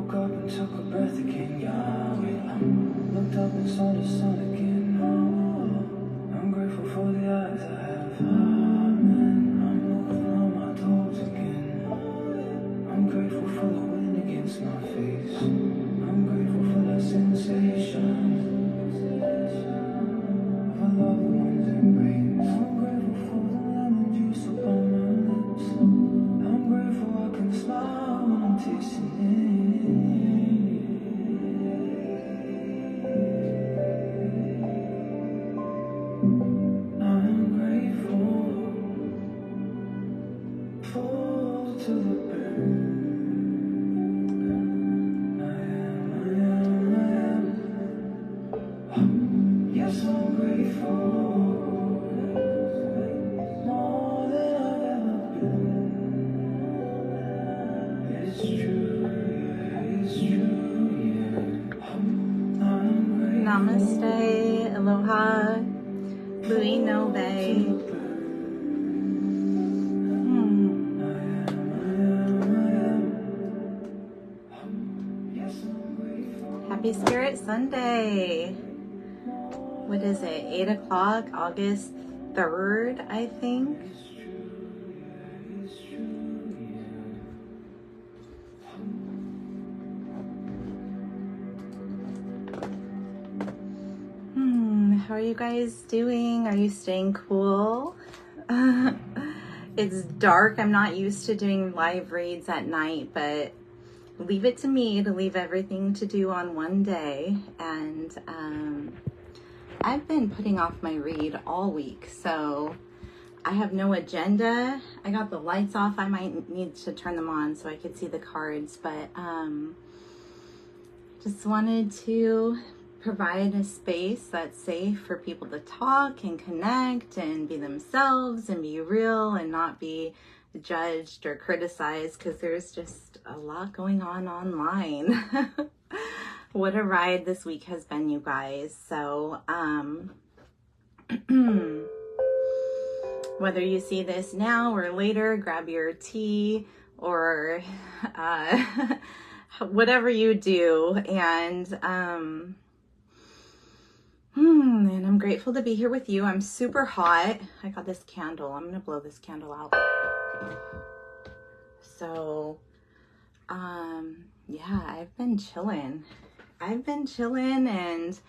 woke up and took a breath again, Yahweh. Looked up and saw the sun again, oh. I'm grateful for the eyes I have, amen. I'm moving on my toes again. I'm grateful for the wind against my face. I'm grateful for that sensation of a loved one's embrace. I'm grateful for the lemon juice upon my lips. I'm grateful I can smile when I'm tasting it. I'm grateful, full to the brim. Yes, I'm grateful, more than I've ever been. It's true, yeah, it's true, yeah. I'm grateful. Namaste, aloha, lui nove. Happy Spirit Sunday. What is it? 8 o'clock, August 3rd, I think. How are you guys doing? Are you staying cool? It's dark. I'm not used to doing live reads at night, but leave it to me to leave everything to do on one day. And I've been putting off my read all week, so I have no agenda. I got the lights off. I might need to turn them on so I could see the cards, but just wanted to provide a space that's safe for people to talk and connect and be themselves and be real and not be judged or criticized, because there's just a lot going on online. What a ride this week has been, you guys. So whether you see this now or later, grab your tea or whatever you do. And I'm grateful to be here with you. I'm super hot. I got this candle. I'm gonna blow this candle out. So yeah, I've been chilling and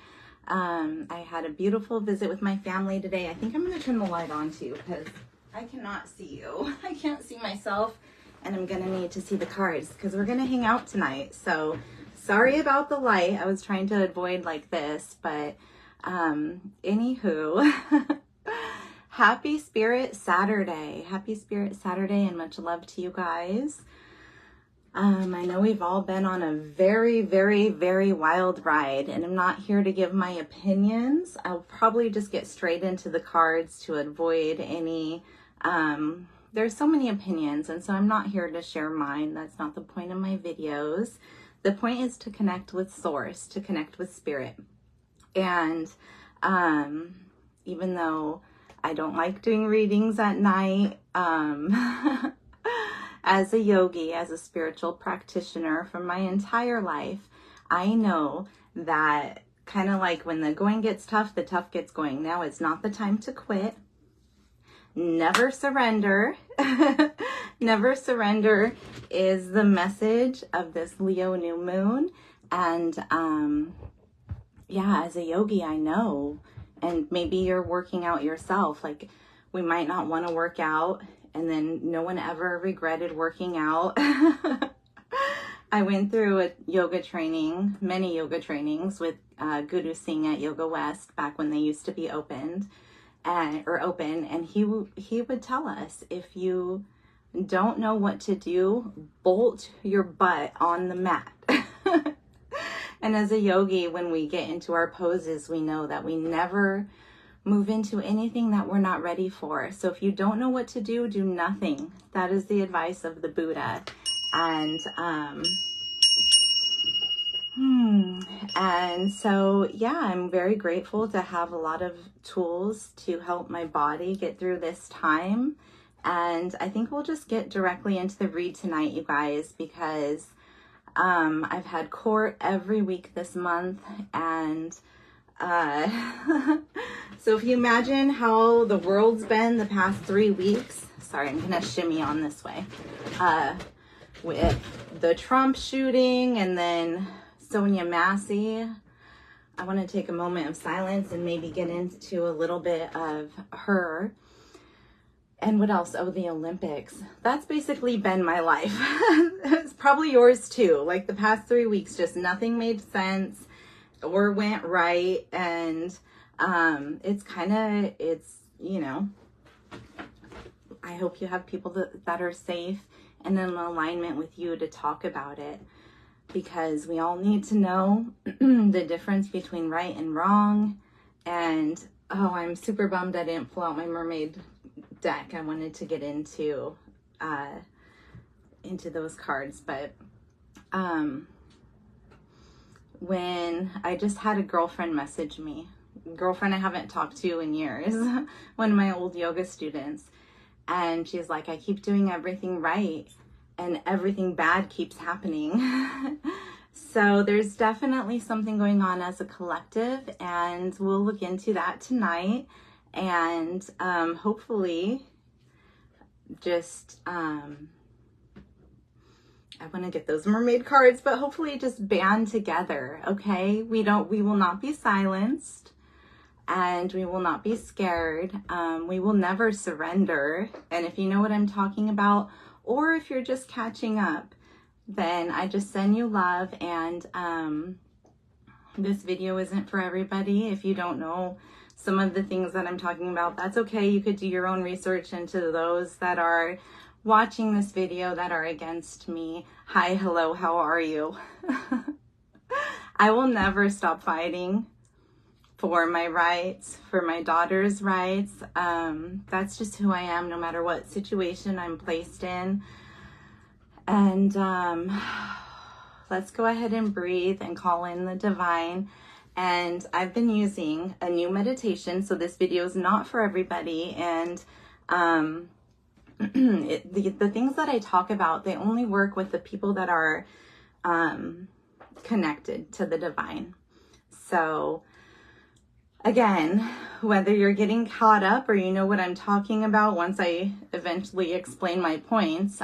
I had a beautiful visit with my family today. I think I'm gonna turn the light on too, because I cannot see you. I can't see myself, and I'm gonna need to see the cards because we're gonna hang out tonight. So sorry about the light. I was trying to avoid like this, but anywho, happy Spirit Saturday. Happy Spirit Saturday, and much love to you guys. I know we've all been on a very, very, very wild ride, and I'm not here to give my opinions. I'll probably just get straight into the cards to avoid any, there's so many opinions, and so I'm not here to share mine. That's not the point of my videos. The point is to connect with Source, to connect with Spirit. And even though I don't like doing readings at night, as a yogi, as a spiritual practitioner for my entire life, I know that kind of like when the going gets tough, the tough gets going. Now it's not the time to quit. Never surrender. Never surrender is the message of this Leo new moon. And yeah, as a yogi, I know. And maybe you're working out yourself. Like, we might not want to work out, and then no one ever regretted working out. I went through a yoga training, many yoga trainings with Guru Singh at Yoga West back when they used to be open, and he would tell us, if you don't know what to do, bolt your butt on the mat. And as a yogi, when we get into our poses, we know that we never move into anything that we're not ready for. So if you don't know what to do, do nothing. That is the advice of the Buddha. And so, yeah, I'm very grateful to have a lot of tools to help my body get through this time. And I think we'll just get directly into the read tonight, you guys, because I've had court every week this month, and so if you imagine how the world's been the past 3 weeks, sorry, I'm gonna shimmy on this way, with the Trump shooting and then Sonia Massey, I want to take a moment of silence and maybe get into a little bit of her. And what else? Oh, the Olympics. That's basically been my life. It's probably yours too. Like the past 3 weeks, just nothing made sense or went right. And it's, you know, I hope you have people that are safe and in alignment with you to talk about it, because we all need to know the difference between right and wrong. And oh, I'm super bummed I didn't pull out my mermaid deck. I wanted to get into those cards, but when I just had a girlfriend message me, girlfriend I haven't talked to in years, one of my old yoga students, and she's like, I keep doing everything right and everything bad keeps happening. So there's definitely something going on as a collective, and we'll look into that tonight. And hopefully just I want to get those mermaid cards, but hopefully just band together. Okay, we will not be silenced, and we will not be scared. We will never surrender. And if you know what I'm talking about, or if you're just catching up, then I just send you love. And this video isn't for everybody. If you don't know some of the things that I'm talking about, that's okay. You could do your own research into those that are watching this video that are against me. Hi, hello, how are you? I will never stop fighting for my rights, for my daughter's rights. That's just who I am, no matter what situation I'm placed in. And let's go ahead and breathe and call in the divine. And I've been using a new meditation, so this video is not for everybody. And the things that I talk about, they only work with the people that are connected to the divine. So again, whether you're getting caught up or you know what I'm talking about once I eventually explain my points,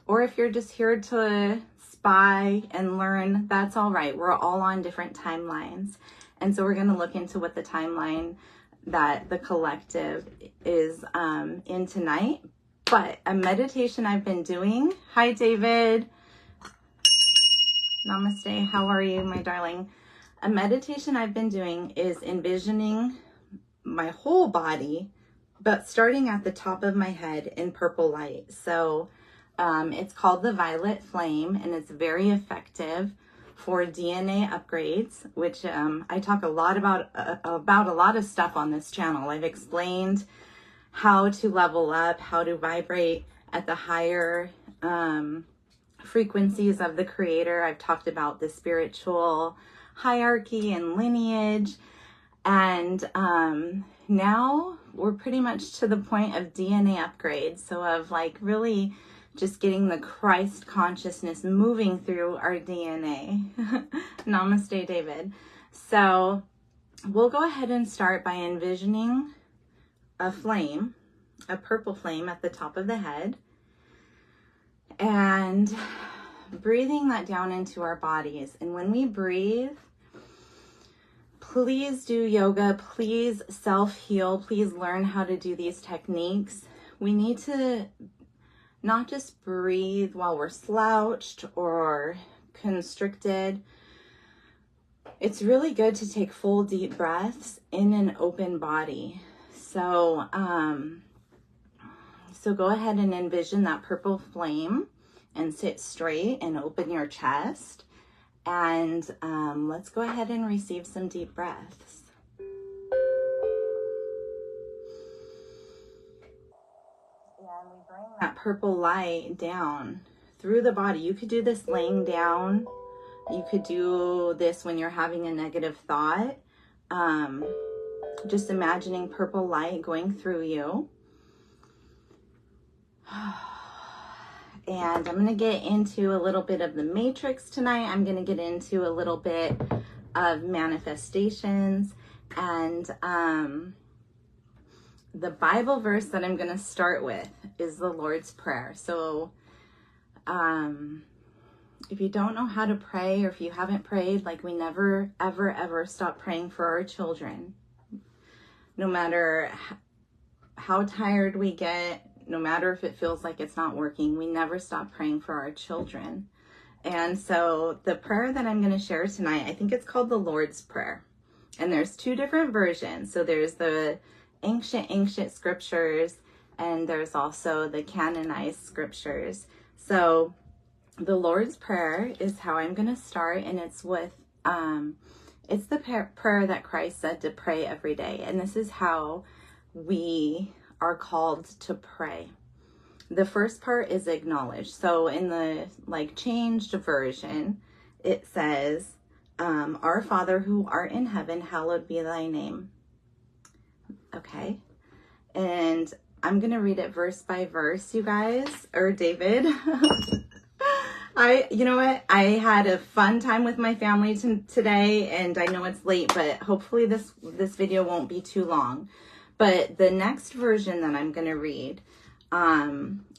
or if you're just here to spy and learn, that's all right. We're all on different timelines. And so we're going to look into what the timeline that the collective is in tonight. But a meditation I've been doing. Hi, David. Namaste. How are you, my darling? A meditation I've been doing is envisioning my whole body, but starting at the top of my head in purple light. So it's called the Violet Flame, and it's very effective for DNA upgrades, which I talk a lot about a lot of stuff on this channel. I've explained how to level up, how to vibrate at the higher frequencies of the Creator. I've talked about the spiritual hierarchy and lineage, and now we're pretty much to the point of DNA upgrades. So of like really just getting the Christ consciousness moving through our DNA. Namaste, David. So we'll go ahead and start by envisioning a flame, a purple flame at the top of the head, and breathing that down into our bodies. And when we breathe, please do yoga, please self-heal, please learn how to do these techniques. We need to not just breathe while we're slouched or constricted. It's really good to take full deep breaths in an open body. So, so go ahead and envision that purple flame and sit straight and open your chest. And let's go ahead and receive some deep breaths. And we bring that purple light down through the body. You could do this laying down. You could do this when you're having a negative thought. Just imagining purple light going through you. and I'm going to get into a little bit of the matrix tonight. I'm going to get into a little bit of manifestations, and the Bible verse that I'm going to start with is the Lord's Prayer. So if you don't know how to pray, or if you haven't prayed, like, we never, ever, ever stop praying for our children. No matter how tired we get, no matter if it feels like it's not working, we never stop praying for our children. And so the prayer that I'm going to share tonight, I think it's called the Lord's Prayer. And there's two different versions. So there's the ancient scriptures, and there's also the canonized scriptures. So the Lord's Prayer is how I'm going to start, and it's with, it's the prayer that Christ said to pray every day. And this is how we are called to pray. The first part is acknowledge. So in the changed version, it says, Our Father who art in heaven, hallowed be thy name. Okay. And I'm going to read it verse by verse, you guys, or David. You know what? I had a fun time with my family today, and I know it's late, but hopefully this video won't be too long. But the next version that I'm going to read,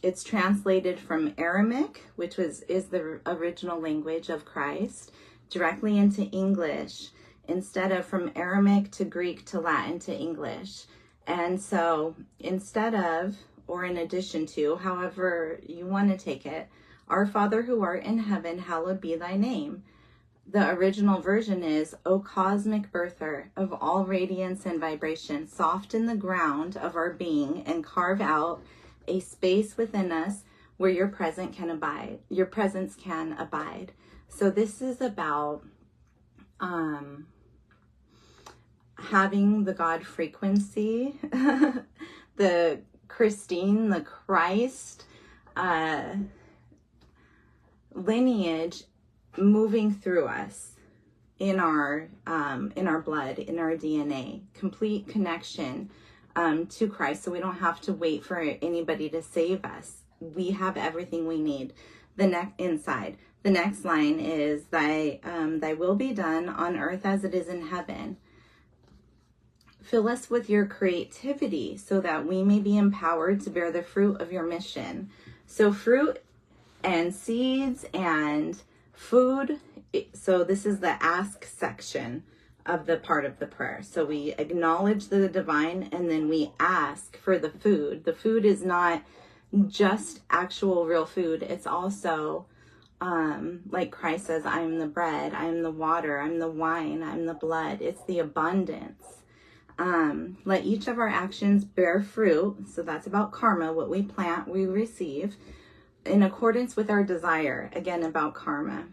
it's translated from Aramaic, which is the original language of Christ, directly into English, instead of from Aramaic to Greek to Latin to English. And so instead of, or in addition to, however you want to take it, Our Father who art in heaven, hallowed be thy name. The original version is, O cosmic birther of all radiance and vibration, soften the ground of our being and carve out a space within us where your presence can abide. So this is about having the God frequency, the Christine, the Christ lineage moving through us in our blood, in our DNA, complete connection to Christ. So we don't have to wait for anybody to save us. We have everything we need. Inside. The next line is, thy will be done on earth as it is in heaven. Fill us with your creativity so that we may be empowered to bear the fruit of your mission. So fruit and seeds and food. So this is the ask section of the part of the prayer. So we acknowledge the divine, and then we ask for the food. The food is not just actual real food. It's also, like Christ says, I am the bread, I am the water, I'm the wine, I'm the blood. It's the abundance. Let each of our actions bear fruit. So that's about karma. What we plant, we receive, in accordance with our desire. Again, about karma,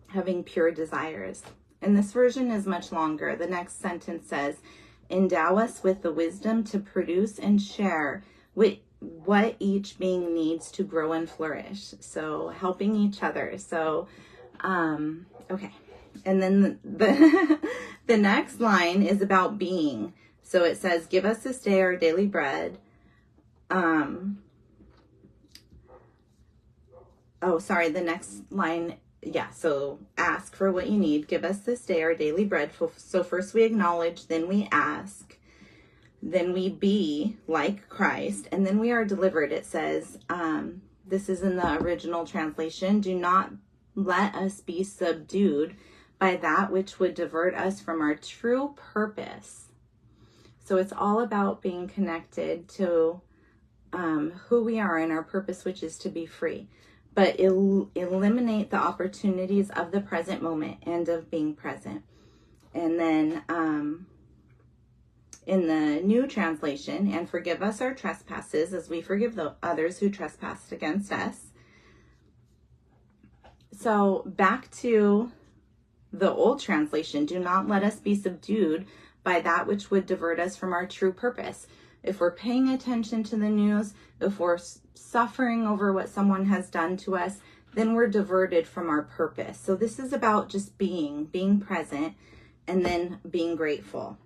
having pure desires. And this version is much longer. The next sentence says, endow us with the wisdom to produce and share with what each being needs to grow and flourish. So helping each other. So, okay. And then the next line is about being. So it says, give us this day our daily bread. The next line, so ask for what you need. Give us this day our daily bread. So first we acknowledge, then we ask, then we be like Christ, and then we are delivered. It says, this is in the original translation, do not let us be subdued by that which would divert us from our true purpose. So it's all about being connected to who we are and our purpose, which is to be free. But eliminate the opportunities of the present moment and of being present. And then in the new translation, and forgive us our trespasses as we forgive the others who trespassed against us. So back to the old translation, do not let us be subdued by that which would divert us from our true purpose. If we're paying attention to the news, if we're suffering over what someone has done to us, then we're diverted from our purpose. So this is about just being present, and then being grateful.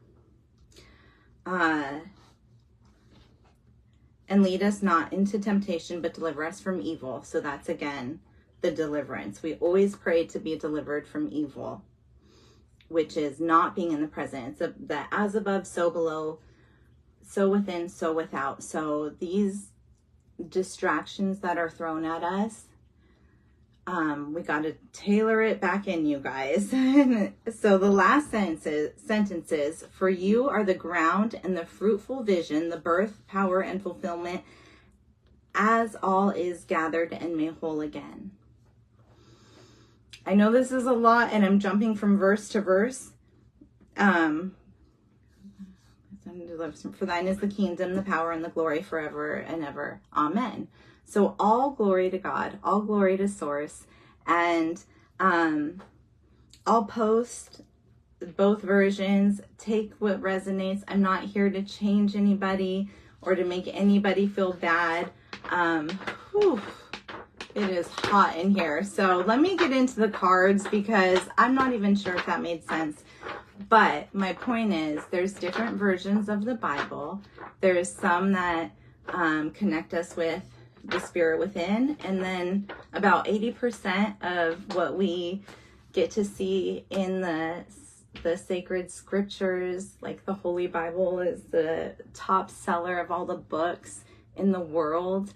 And lead us not into temptation, but deliver us from evil. So that's, again, the deliverance. We always pray to be delivered from evil, which is not being in the present. It's the as above, so below, so within, so without. So these distractions that are thrown at us, we got to tailor it back in, you guys. So the last sentence is, for you are the ground and the fruitful vision, the birth, power, and fulfillment, as all is gathered and made whole again. I know this is a lot, and I'm jumping from verse to verse. For thine is the kingdom, the power, and the glory forever and ever. Amen. So all glory to God, all glory to Source. And I'll post both versions. Take what resonates. I'm not here to change anybody or to make anybody feel bad. It is hot in here. So let me get into the cards, because I'm not even sure if that made sense. But my point is, there's different versions of the Bible. There's some that connect us with the spirit within, and then about 80% of what we get to see in the sacred scriptures, like the Holy Bible is the top seller of all the books in the world.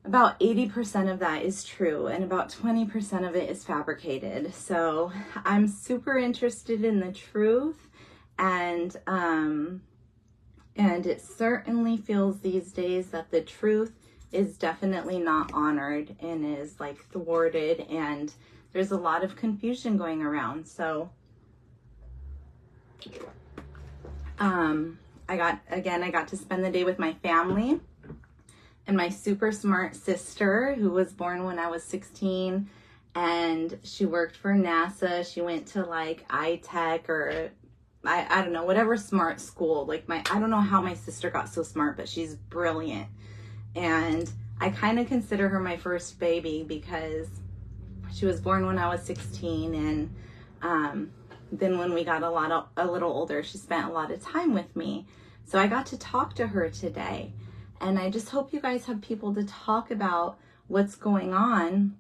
About 80% of that is true, and about 20% of it is fabricated. So I'm super interested in the truth, and it certainly feels these days that the truth is definitely not honored and is like thwarted, and there's a lot of confusion going around. So I got to spend the day with my family and my super smart sister, who was born when I was 16, and she worked for NASA. She went to like iTech, or I don't know, whatever smart school. Like I don't know how my sister got so smart, but she's brilliant. And I kind of consider her my first baby, because she was born when I was 16. And then when we got a little older, she spent a lot of time with me. So I got to talk to her today. And I just hope you guys have people to talk about what's going on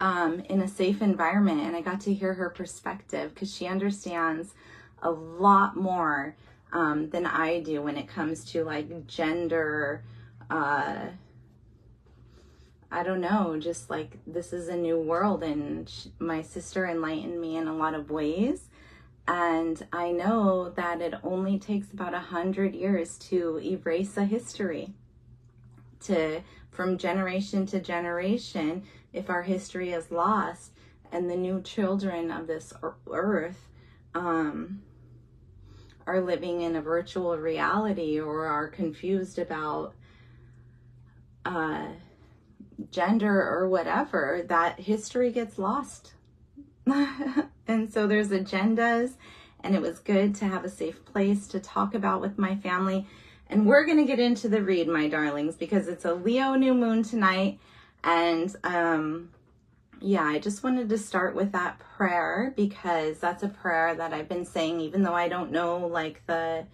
in a safe environment. And I got to hear her perspective, because she understands a lot more than I do when it comes to like gender. I don't know, just like this is a new world, and my sister enlightened me in a lot of ways. And I know that it only takes about 100 years to erase a history, from generation to generation. If our history is lost, and the new children of this earth are living in a virtual reality, or are confused about gender or whatever, that history gets lost. And so there's agendas, and it was good to have a safe place to talk about with my family. And we're going to get into the read, my darlings, because it's a Leo new moon tonight. And I just wanted to start with that prayer, because that's a prayer that I've been saying, even though I don't know like the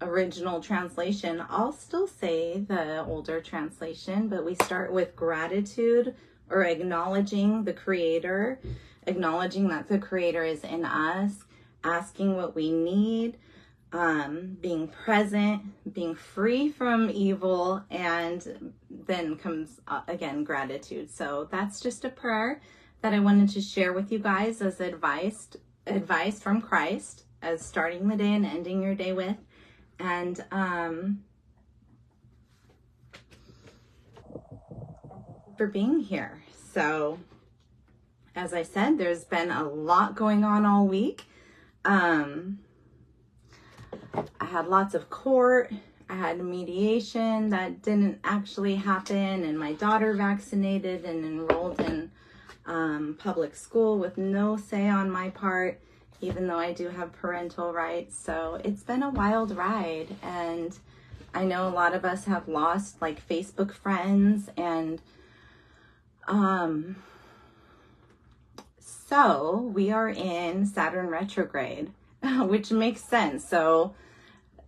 original translation. I'll still say the older translation, but we start with gratitude, or acknowledging the Creator, acknowledging that the Creator is in us, asking what we need, being present, being free from evil, and then comes again gratitude. So that's just a prayer that I wanted to share with you guys as advice from Christ, as starting the day and ending your day with. And for being here. So as I said, there's been a lot going on all week. I had lots of court. I had mediation that didn't actually happen, and my daughter vaccinated and enrolled in public school with no say on my part, even though I do have parental rights. So it's been a wild ride, and I know a lot of us have lost like Facebook friends, and so we are in Saturn retrograde, which makes sense. So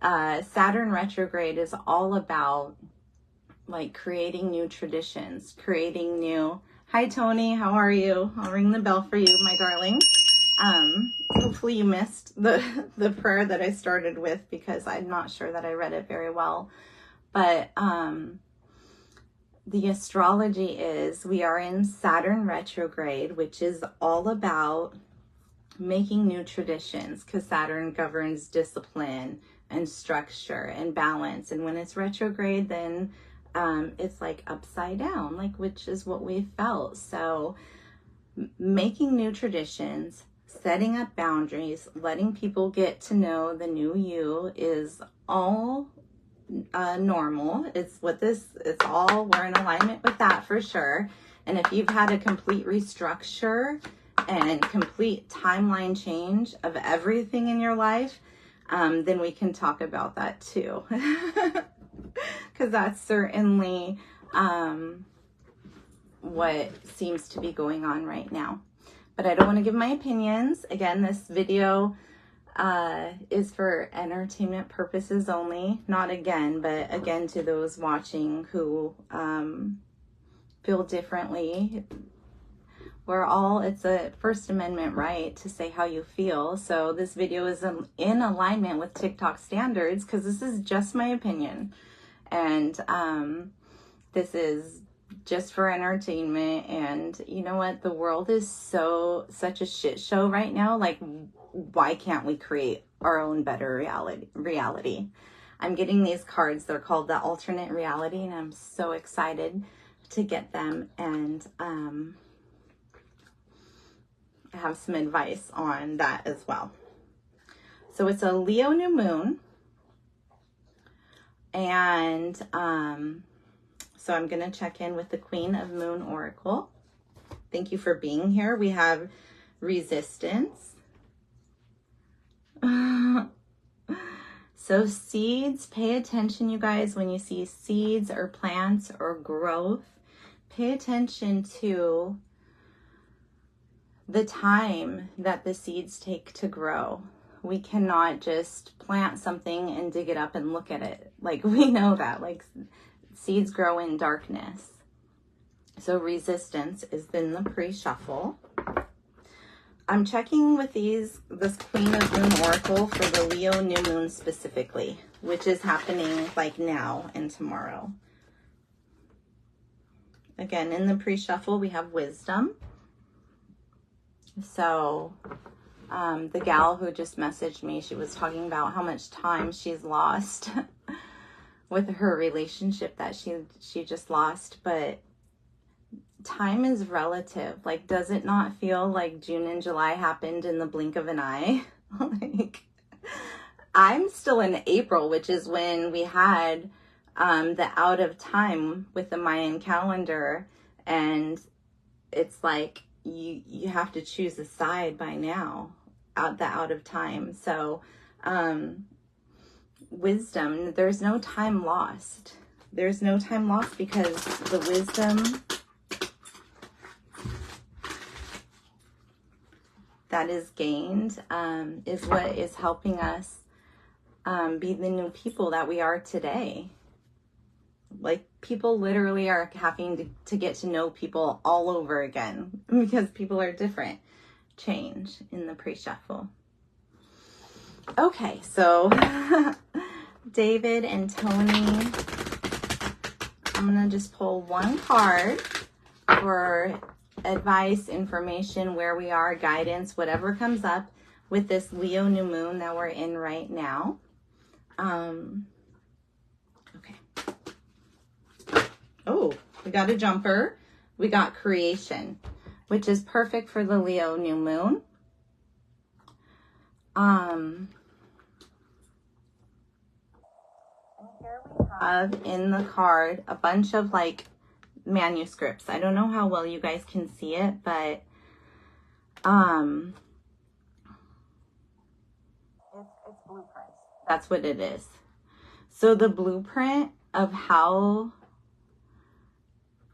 Saturn retrograde is all about like creating new traditions, creating new... Hi, Tony. How are you? I'll ring the bell for you, my darling. Hopefully you missed the prayer that I started with because I'm not sure that I read it very well. But the astrology is we are in Saturn retrograde, which is all about making new traditions because Saturn governs discipline and structure and balance. And when it's retrograde, then it's like upside down, like, which is what we felt. So making new traditions, setting up boundaries, letting people get to know the new you is all normal. It's what this, it's all, we're in alignment with that for sure. And if you've had a complete restructure and complete timeline change of everything in your life, then we can talk about that too. Because that's certainly what seems to be going on right now. But I don't want to give my opinions. Again, this video is for entertainment purposes only. Not again, but again to those watching who feel differently. We're all, it's a First Amendment right to say how you feel. So this video is in alignment with TikTok standards because this is just my opinion. And this is just for entertainment. And you know what? The world is such a shit show right now. Like, why can't we create our own better reality? I'm getting these cards. They're called the alternate reality. And I'm so excited to get them. And I have some advice on that as well. So it's a Leo new moon. And so I'm going to check in with the Queen of Moon Oracle. Thank you for being here. We have resistance. So seeds, pay attention, you guys, when you see seeds or plants or growth, pay attention to the time that the seeds take to grow. We cannot just plant something and dig it up and look at it. Like, we know that, like, seeds grow in darkness. So resistance is in the pre-shuffle. I'm checking with this Queen of Moon Oracle for the Leo new moon specifically, which is happening like now and tomorrow. Again, in the pre-shuffle, we have wisdom. So the gal who just messaged me, she was talking about how much time she's lost with her relationship that she just lost. But time is relative. Like, does it not feel like June and July happened in the blink of an eye? Like, I'm still in April, which is when we had the out of time with the Mayan calendar. And it's like, you have to choose a side by now, out of time. So wisdom, there's no time lost. There's no time lost because the wisdom that is gained is what is helping us be the new people that we are today. Like, people literally are having to get to know people all over again because people are different. Change in the pre-shuffle. Okay, so David and Tony, I'm going to just pull one card for advice, information, where we are, guidance, whatever comes up with this Leo new moon that we're in right now. Okay. Oh, we got a jumper. We got creation, which is perfect for the Leo new moon. And here we have in the card a bunch of like manuscripts. I don't know how well you guys can see it, but it's blueprints. That's what it is. So the blueprint of how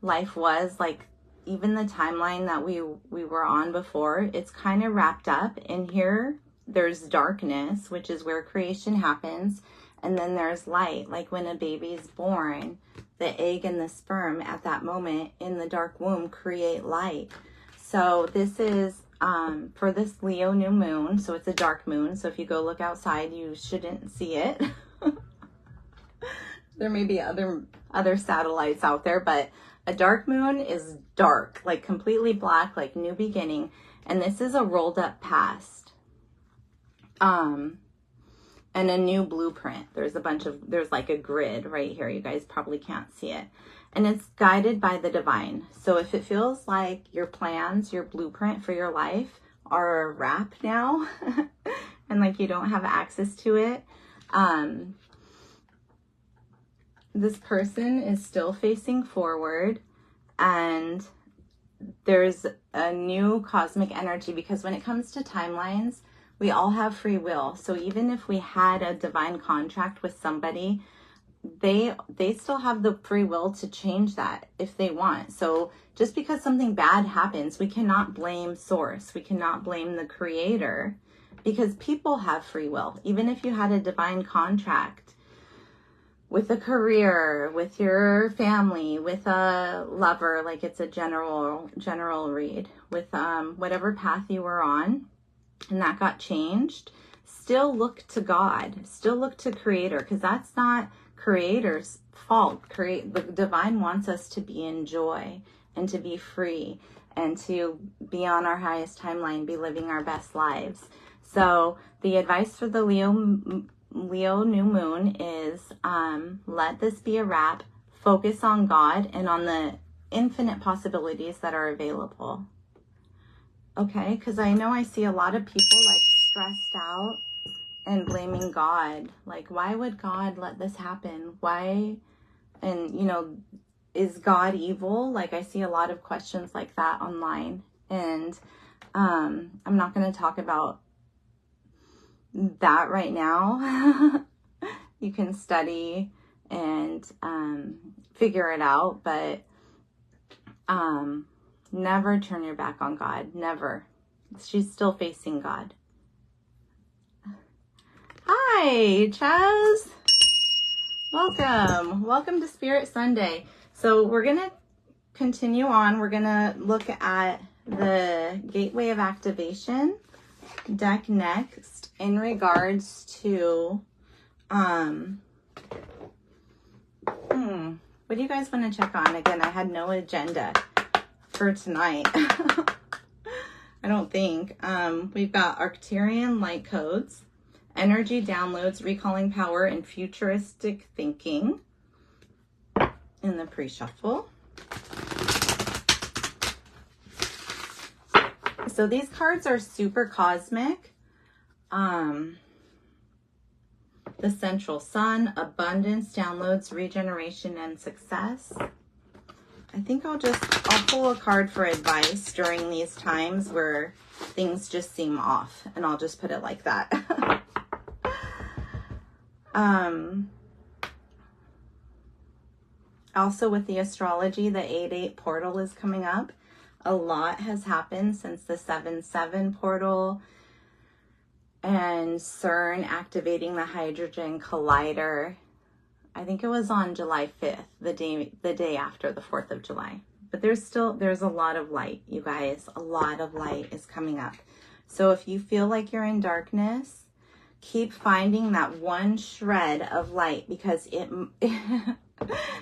life was, like even the timeline that we were on before, it's kind of wrapped up in here. There's darkness, which is where creation happens, And then there's light, like when a baby's born, the egg and the sperm at that moment in the dark womb create light. So this is for this Leo new moon. So it's a dark moon. So if you go look outside, you shouldn't see it. There may be other satellites out there, but a dark moon is dark, like completely black, like new beginning. And this is a rolled up past. And a new blueprint. There's like a grid right here. You guys probably can't see it. And it's guided by the divine. So if it feels like your plans, your blueprint for your life are a wrap now, and like you don't have access to it, this person is still facing forward, and there's a new cosmic energy, because when it comes to timelines, we all have free will. So even if we had a divine contract with somebody, they still have the free will to change that if they want. So just because something bad happens, we cannot blame source. We cannot blame the creator, because people have free will. Even if you had a divine contract with a career, with your family, with a lover, like it's a general read, with whatever path you were on, and that got changed, still look to God, still look to creator, because that's not creator's fault. The divine wants us to be in joy and to be free and to be on our highest timeline, be living our best lives. So the advice for the Leo new moon is let this be a wrap, focus on God and on the infinite possibilities that are available. Okay, because I know I see a lot of people like stressed out and blaming God. Like, why would God let this happen? Why? And, you know, is God evil? Like, I see a lot of questions like that online. And I'm not going to talk about that right now. You can study and figure it out, but never turn your back on God. Never. She's still facing God. Hi, Chaz. Welcome to Spirit Sunday. So we're going to continue on. We're going to look at the Gateway of Activation deck next in regards to what do you guys want to check on? Again, I had no agenda for tonight. I don't think. We've got Arcturian light codes, energy downloads, recalling power, and futuristic thinking in the pre-shuffle. So these cards are super cosmic. The central sun, abundance, downloads, regeneration, and success. I think I'll pull a card for advice during these times where things just seem off, and I'll just put it like that. Also with the astrology, the 8-8 portal is coming up. A lot has happened since the 7-7 portal and CERN activating the Hydrogen Collider. I think it was on July 5th, the day after the 4th of July. But there's a lot of light, you guys. A lot of light is coming up. So if you feel like you're in darkness, keep finding that one shred of light, because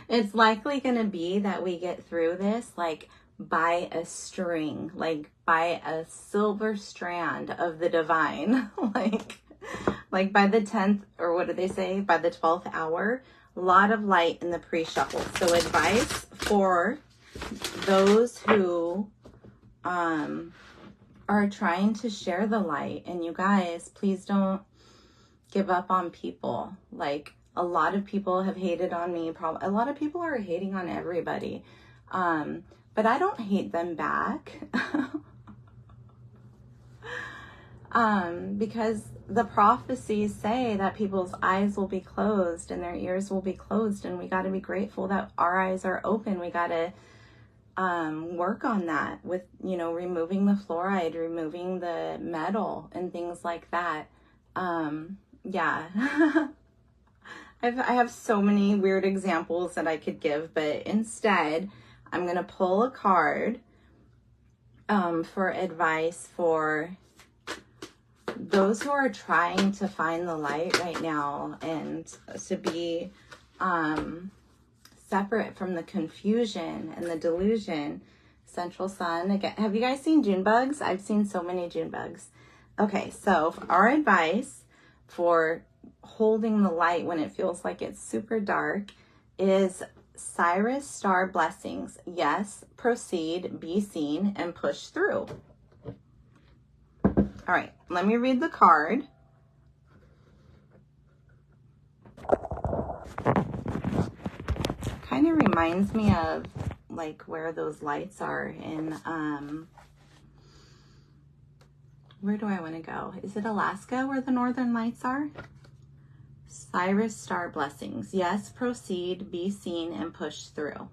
it's likely going to be that we get through this like by a string, like by a silver strand of the divine, like by the 10th, or what do they say, by the 12th hour. A lot of light in the pre-shuffle. So advice for those who are trying to share the light. And you guys, please don't give up on people. Like, a lot of people have hated on me. A lot of people are hating on everybody. But I don't hate them back. Because the prophecies say that people's eyes will be closed and their ears will be closed, and we got to be grateful that our eyes are open. We got to work on that with, removing the fluoride, removing the metal and things like that. Yeah. I have so many weird examples that I could give, but instead I'm going to pull a card for advice for those who are trying to find the light right now and to be separate from the confusion and the delusion. Central Sun. Again, have you guys seen June bugs? I've seen so many June bugs. Okay, so our advice for holding the light when it feels like it's super dark is Sirius star blessings. Yes, proceed, be seen, and push through. All right, let me read the card. Kind of reminds me of like where those lights are in, where do I want to go? Is it Alaska where the northern lights are? Sirius star blessings. Yes, proceed, be seen, and push through.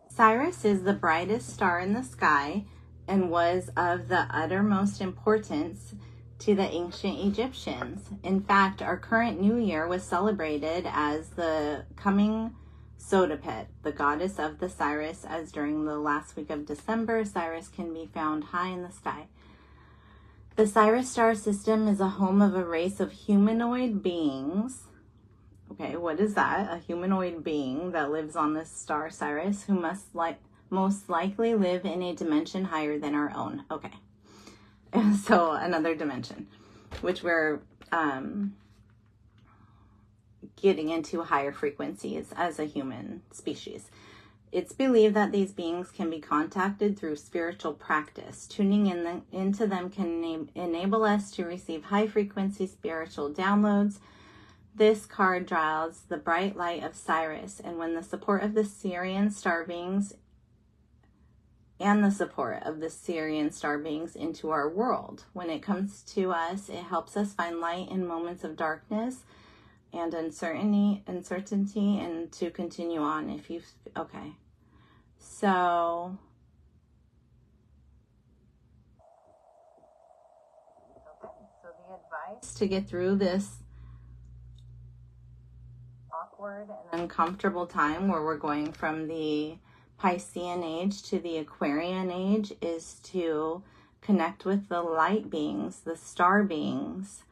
Sirius is the brightest star in the sky and was of the uttermost importance to the ancient Egyptians. In fact, our current new year was celebrated as the coming Sotapet, the goddess of the Sirius, as during the last week of December, Sirius can be found high in the sky. The Sirius star system is a home of a race of humanoid beings. Okay, what is that? A humanoid being that lives on this star Sirius who most likely live in a dimension higher than our own. Okay. So another dimension, which we're getting into higher frequencies as a human species. It's believed that these beings can be contacted through spiritual practice. Tuning into them can enable us to receive high frequency spiritual downloads. This card draws the bright light of Sirius, and when the support of the Syrian star beings into our world. When it comes to us, it helps us find light in moments of darkness and uncertainty, and to continue on. Okay. So the advice to get through this awkward and uncomfortable time where we're going from the Piscean age to the Aquarian age is to connect with the light beings, the star beings.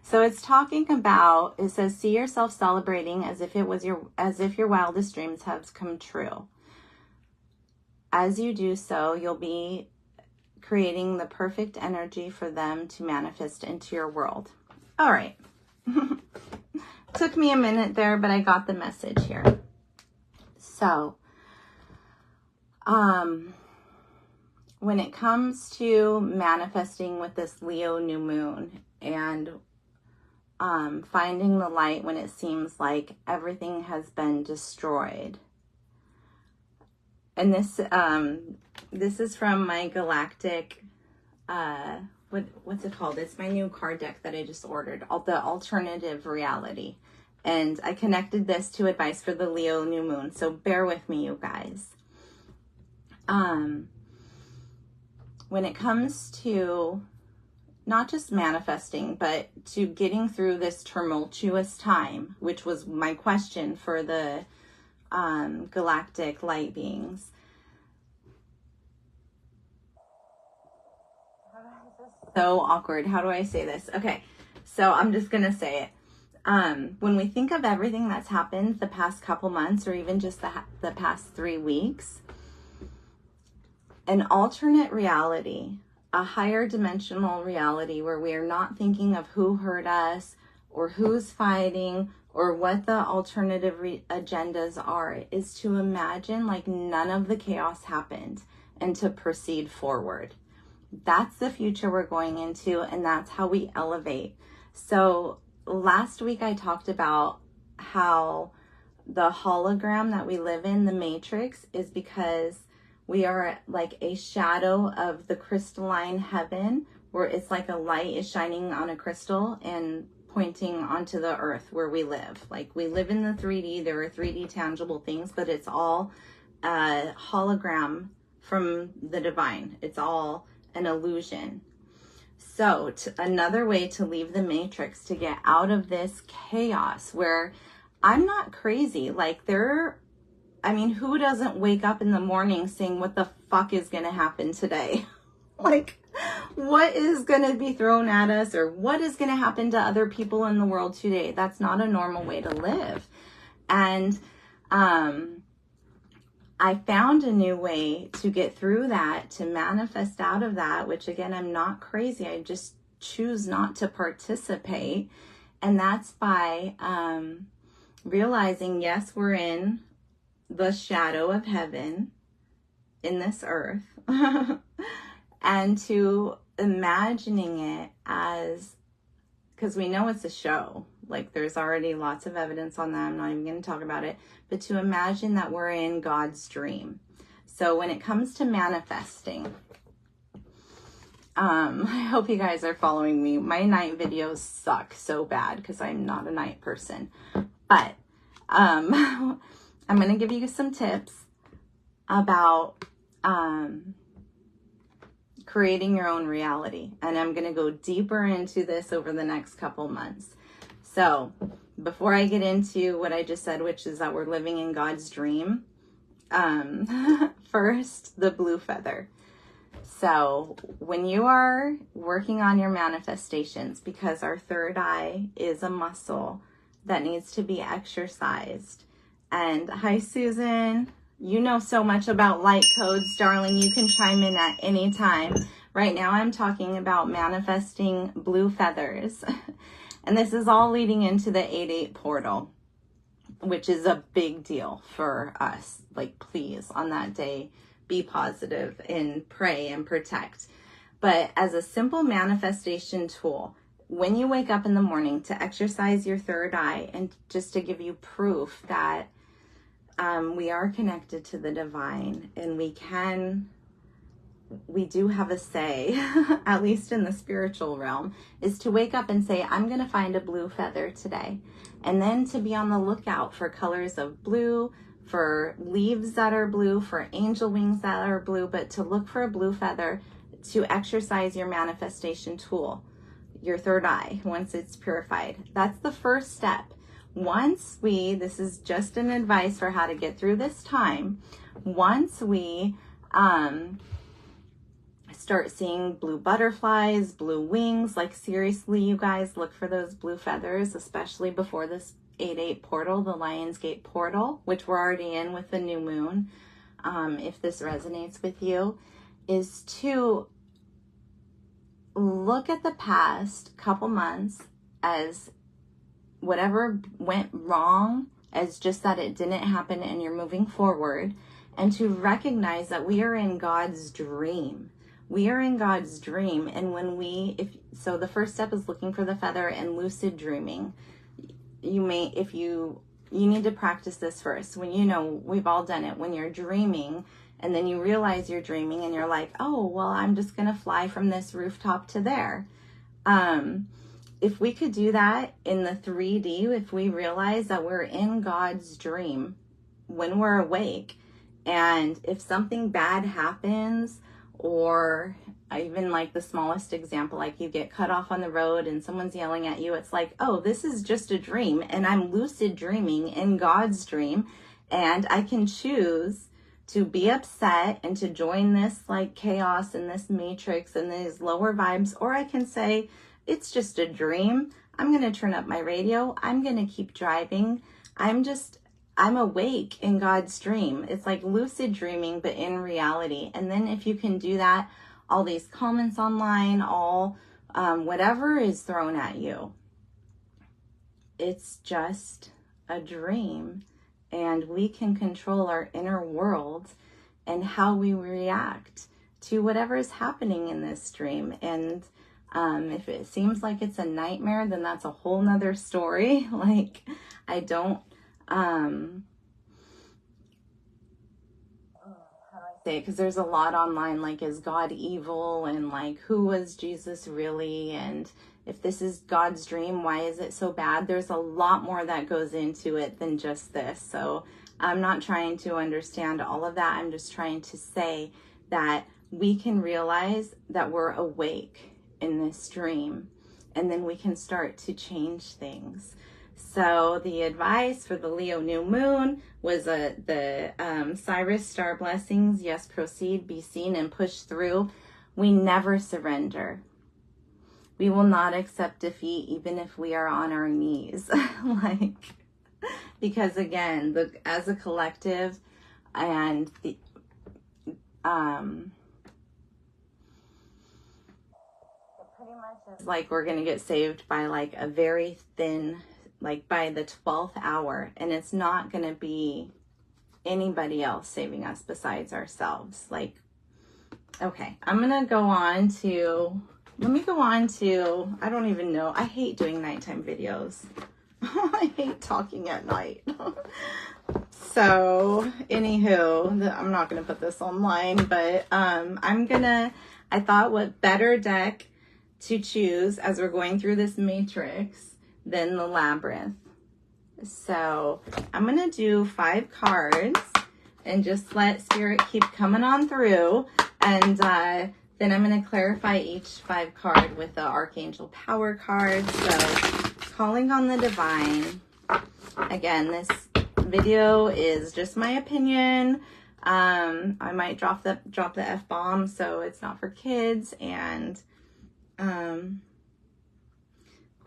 So it's talking about, it says, see yourself celebrating as if your wildest dreams have come true. As you do so, you'll be creating the perfect energy for them to manifest into your world. All right. Took me a minute there, but I got the message here. So, when it comes to manifesting with this Leo new moon and finding the light when it seems like everything has been destroyed. And this is from my galactic, what's it called? It's my new card deck that I just ordered, the alternative reality. And I connected this to advice for the Leo new moon. So bear with me, you guys. When it comes to not just manifesting, but to getting through this tumultuous time, which was my question for the galactic light beings. So awkward. How do I say this? Okay, so I'm just gonna say it. When we think of everything that's happened the past couple months, or even just the past 3 weeks, an alternate reality, a higher dimensional reality where we are not thinking of who hurt us or who's fighting or what the alternative agendas are, is to imagine like none of the chaos happened and to proceed forward. That's the future we're going into, and that's how we elevate. So last week I talked about how the hologram that we live in, the matrix, is because we are like a shadow of the crystalline heaven, where it's like a light is shining on a crystal and pointing onto the earth where we live. Like we live in the 3D, there are 3D tangible things, but it's all a hologram from the divine. It's all an illusion. So another way to leave the matrix, to get out of this chaos where I'm not crazy. Like who doesn't wake up in the morning saying, what the fuck is going to happen today? Like, what is going to be thrown at us, or what is going to happen to other people in the world today? That's not a normal way to live. And I found a new way to get through that, to manifest out of that, which again, I'm not crazy. I just choose not to participate. And that's by realizing, yes, we're in the shadow of heaven in this earth, and to imagining it as, because we know it's a show, like there's already lots of evidence on that, I'm not even going to talk about it, but to imagine that we're in God's dream. So when it comes to manifesting, I hope you guys are following me. My night videos suck so bad because I'm not a night person, but I'm going to give you some tips about creating your own reality. And I'm going to go deeper into this over the next couple months. So before I get into what I just said, which is that we're living in God's dream, first, the blue feather. So when you are working on your manifestations, because our third eye is a muscle that needs to be exercised. And hi, Susan. You know so much about light codes, darling. You can chime in at any time. Right now, I'm talking about manifesting blue feathers. And this is all leading into the 8-8 portal, which is a big deal for us. Like, please, on that day, be positive and pray and protect. But as a simple manifestation tool, when you wake up in the morning, to exercise your third eye and just to give you proof that we are connected to the divine, and we do have a say, at least in the spiritual realm, is to wake up and say, I'm going to find a blue feather today. And then to be on the lookout for colors of blue, for leaves that are blue, for angel wings that are blue, but to look for a blue feather to exercise your manifestation tool, your third eye, once it's purified. That's the first step. Once this is just an advice for how to get through this time. Once we start seeing blue butterflies, blue wings, like seriously, you guys, look for those blue feathers, especially before this 8-8 portal, the Lion's Gate portal, which we're already in with the new moon. If this resonates with you, is to look at the past couple months as whatever went wrong, as just that it didn't happen and you're moving forward, and to recognize that we are in God's dream. We are in God's dream. And when so the first step is looking for the feather and lucid dreaming. You need to practice this first. When we've all done it, when you're dreaming and then you realize you're dreaming and you're like, oh, well, I'm just going to fly from this rooftop to there. If we could do that in the 3D, if we realize that we're in God's dream when we're awake, and if something bad happens, or even like the smallest example, like you get cut off on the road and someone's yelling at you, it's like, oh, this is just a dream, and I'm lucid dreaming in God's dream, and I can choose to be upset and to join this like chaos and this matrix and these lower vibes, or I can say, it's just a dream. I'm going to turn up my radio. I'm going to keep driving. I'm awake in God's dream. It's like lucid dreaming, but in reality. And then if you can do that, all these comments online, whatever is thrown at you, it's just a dream. And we can control our inner world and how we react to whatever is happening in this dream. And if it seems like it's a nightmare, then that's a whole nother story. Like, I don't Because there's a lot online, like, is God evil, and like, who was Jesus really, and if this is God's dream, why is it so bad? There's a lot more that goes into it than just this. So I'm not trying to understand all of that. I'm just trying to say that we can realize that we're awake in this dream, and then we can start to change things. So the advice for the Leo new moon was the Cyrus star blessings. Yes, proceed, be seen, and push through. We never surrender. We will not accept defeat, even if we are on our knees. Because again, as a collective, and the pretty much is like we're gonna get saved by like a very thin, like by the 12th hour, and it's not going to be anybody else saving us besides ourselves. Like, okay, I'm going to go on to, I don't even know. I hate doing nighttime videos. I hate talking at night. So, anywho, I'm not going to put this online, but I thought what better deck to choose as we're going through this matrix than the labyrinth. So I'm going to do 5 cards and just let spirit keep coming on through. And then I'm going to clarify each 5 card with the Archangel Power card. So calling on the divine. Again, this video is just my opinion. I might drop the F-bomb, so it's not for kids. And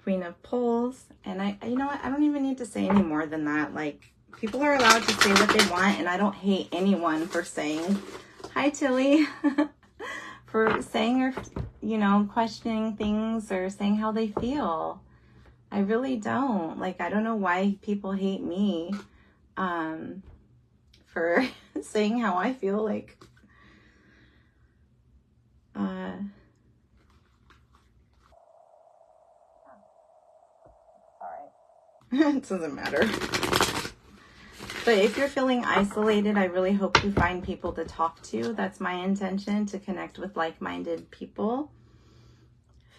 Queen of Poles. And you know what? I don't even need to say any more than that. Like, people are allowed to say what they want, and I don't hate anyone for saying, hi, Tilly, for saying or, you know, questioning things or saying how they feel. I really don't. Like, I don't know why people hate me for saying how I feel. Like, it doesn't matter. But if you're feeling isolated, I really hope you find people to talk to. That's my intention, to connect with like-minded people.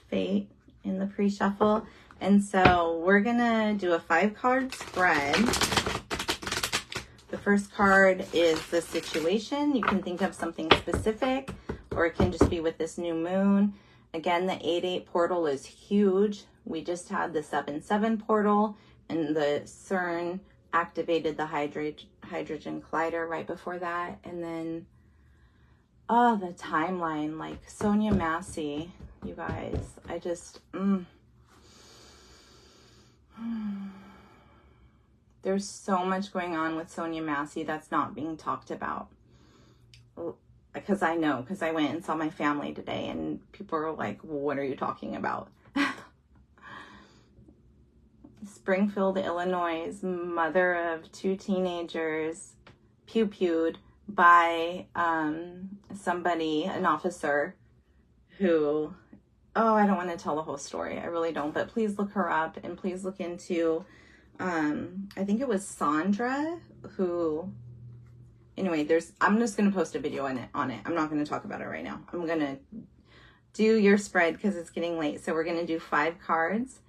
Fate in the pre-shuffle. And so we're gonna do a 5-card spread. The first card is the situation. You can think of something specific, or it can just be with this new moon. Again, the 8-8 portal is huge. We just had the 7-7 portal, and the CERN activated the hydrogen collider right before that. And then, oh, the timeline, like Sonia Massey, you guys, I just, there's so much going on with Sonia Massey that's not being talked about. Because I know, because I went and saw my family today, and people were like, well, what are you talking about? Springfield, Illinois, mother of 2 teenagers, pew-pewed by somebody, an officer, who, oh, I don't want to tell the whole story. I really don't. But please look her up, and please look into, I think it was Sandra, who, anyway, I'm just going to post a video on it. I'm not going to talk about it right now. I'm going to do your spread because it's getting late. So we're going to do 5 cards.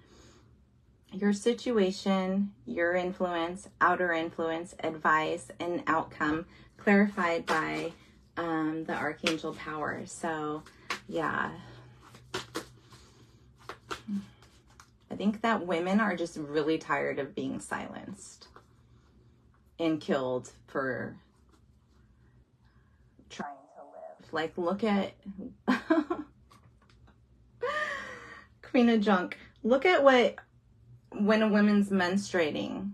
Your situation, your influence, outer influence, advice, and outcome clarified by the Archangel Power. So, yeah. I think that women are just really tired of being silenced and killed for trying to live. Like, look at Queen of Junk. Look at when a woman's menstruating,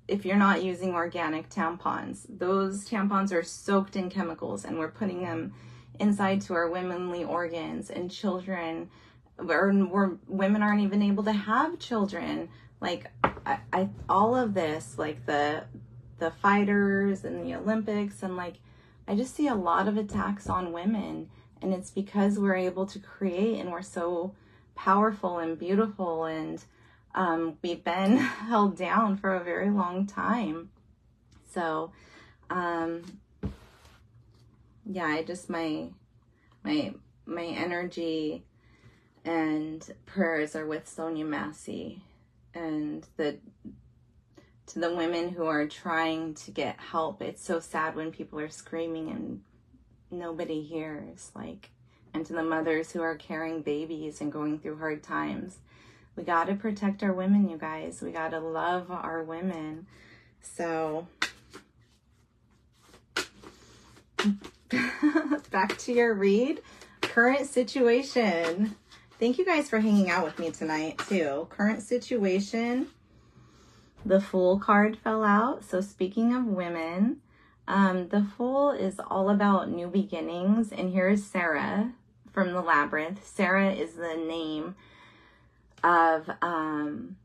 if you're not using organic tampons, those tampons are soaked in chemicals, and we're putting them inside to our womanly organs, and children, women aren't even able to have children. Like, I all of this, like the fighters and the Olympics, and like, I just see a lot of attacks on women, and it's because we're able to create, and we're so powerful and beautiful, and we've been held down for a very long time. So, yeah, I just, my energy and prayers are with Sonia Massey and to the women who are trying to get help. It's so sad when people are screaming and nobody hears, like, and to the mothers who are carrying babies and going through hard times. We got to protect our women, you guys. We got to love our women. So back to your read. Current situation. Thank you guys for hanging out with me tonight too. Current situation. The Fool card fell out. So speaking of women, the Fool is all about new beginnings. And here's Sarah from the Labyrinth. Sarah is the name of